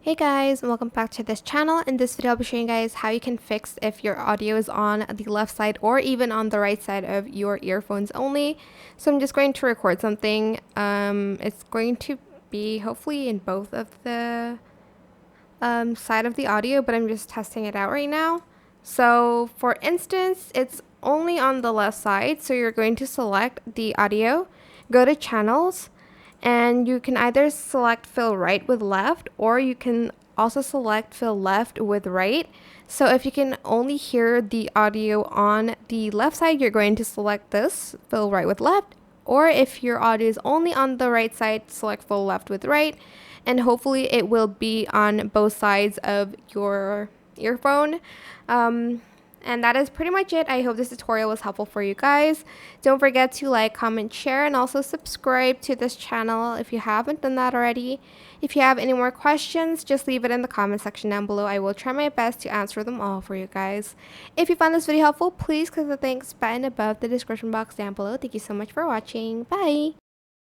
Hey guys, welcome back to this channel. In this video I'll be showing you guys how you can fix if your audio is on the left side or even on the right side of your earphones only. So I'm just going to record something. It's going to be hopefully in both of the side of the audio, but I'm just testing it out right now. So for instance, it's only on the left side, so you're going to select the audio, go to channels, and you can either select fill right with left, or you can also select fill left with right. So if you can only hear the audio on the left side, you're going to select this, fill right with left. Or if your audio is only on the right side, select fill left with right. And hopefully it will be on both sides of your earphone. And that is pretty much it. I hope this tutorial was helpful for you guys. Don't forget to like, comment, share, and also subscribe to this channel if you haven't done that already. If you have any more questions, just leave it in the comment section down below. I will try my best to answer them all for you guys. If you found this video helpful, please click the thanks button above the description box down below. Thank you so much for watching. Bye!